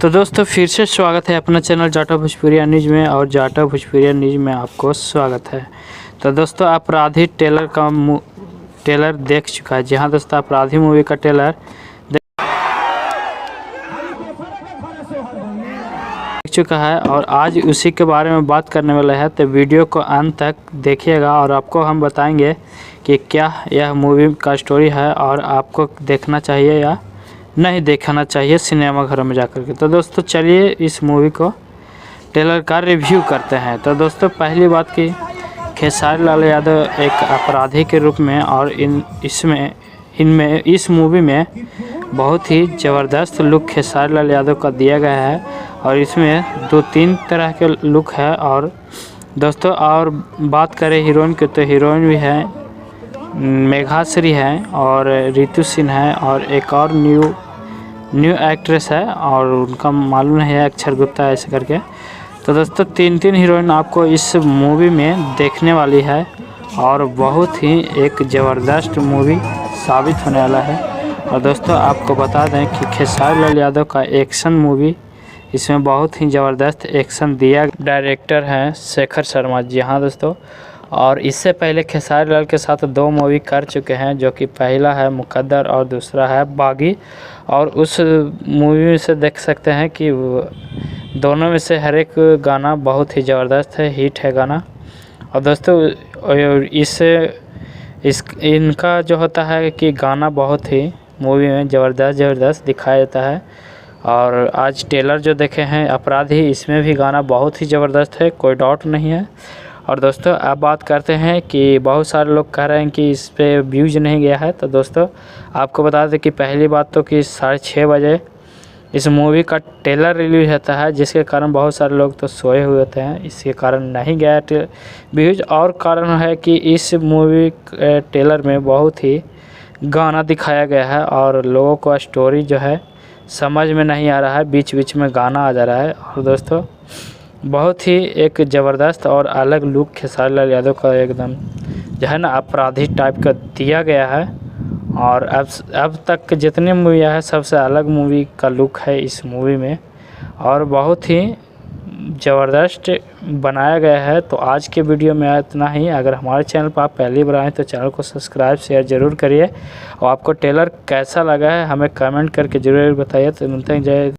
तो दोस्तों फिर से स्वागत है अपना चैनल जाटा भोजपुरिया न्यूज़ में, और जाटा भोजपुरिया न्यूज़ में आपको स्वागत है। तो दोस्तों अपराधी ट्रेलर देख चुका है। जी हाँ दोस्तों, अपराधी मूवी का ट्रेलर देख चुका है और आज उसी के बारे में बात करने वाला है। तो वीडियो को अंत तक देखिएगा और आपको हम बताएंगे कि क्या यह मूवी का स्टोरी है और आपको देखना चाहिए या नहीं देखना चाहिए सिनेमा घरों में जाकर के। तो दोस्तों चलिए इस मूवी को ट्रेलर का रिव्यू करते हैं। तो दोस्तों पहली बात की, खेसारी लाल यादव एक अपराधी के रूप में और इस मूवी में बहुत ही ज़बरदस्त लुक खेसारी लाल यादव का दिया गया है और इसमें 2-3 तरह के लुक है। और दोस्तों और बात करें हीरोइन की, तो हीरोइन भी है मेघाश्री है और रितु सिन्हा है और एक और न्यू एक्ट्रेस है और उनका मालूम नहीं है, अक्षर गुप्ता ऐसे करके। तो दोस्तों 3 हीरोइन आपको इस मूवी में देखने वाली है और बहुत ही एक ज़बरदस्त मूवी साबित होने वाला है। और दोस्तों आपको बता दें कि खेसारी लाल यादव का एक्शन मूवी, इसमें बहुत ही ज़बरदस्त एक्शन दिया। डायरेक्टर हैं शेखर शर्मा। जी हाँ दोस्तों, और इससे पहले खेसारी लाल के साथ 2 मूवी कर चुके हैं, जो कि पहला है मुकद्दर और दूसरा है बागी। और उस मूवी में से देख सकते हैं कि दोनों में से हर एक गाना बहुत ही ज़बरदस्त है, हिट है गाना। और दोस्तों इनका जो होता है कि गाना बहुत ही मूवी में ज़बरदस्त दिखाया जाता है। और आज ट्रेलर जो देखे हैं अपराधी, इसमें भी गाना बहुत ही ज़बरदस्त है, कोई डाउट नहीं है। और दोस्तों अब बात करते हैं कि बहुत सारे लोग कह रहे हैं कि इस पे व्यूज़ नहीं गया है। तो दोस्तों आपको बता दें कि पहली बात तो कि 6:30 बजे इस मूवी का ट्रेलर रिलीज होता है, जिसके कारण बहुत सारे लोग तो सोए हुए होते हैं, इसके कारण नहीं गया व्यूज़। और कारण है कि इस मूवी ट्रेलर में बहुत ही गाना दिखाया गया है और लोगों को स्टोरी जो है समझ में नहीं आ रहा है, बीच में गाना आ जा रहा है। और दोस्तों बहुत ही एक ज़बरदस्त और अलग लुक खेसारी लाल यादव का एकदम जो है ना अपराधी टाइप का दिया गया है। और अब तक जितनी मूवियाँ है सबसे अलग मूवी का लुक है इस मूवी में और बहुत ही ज़बरदस्त बनाया गया है। तो आज के वीडियो में इतना ही। अगर हमारे चैनल पर आप पहली बार आएँ तो चैनल को सब्सक्राइब शेयर ज़रूर करिए और आपको ट्रेलर कैसा लगा है हमें कमेंट करके ज़रूर बताइए। तो मिलते हैं, जय।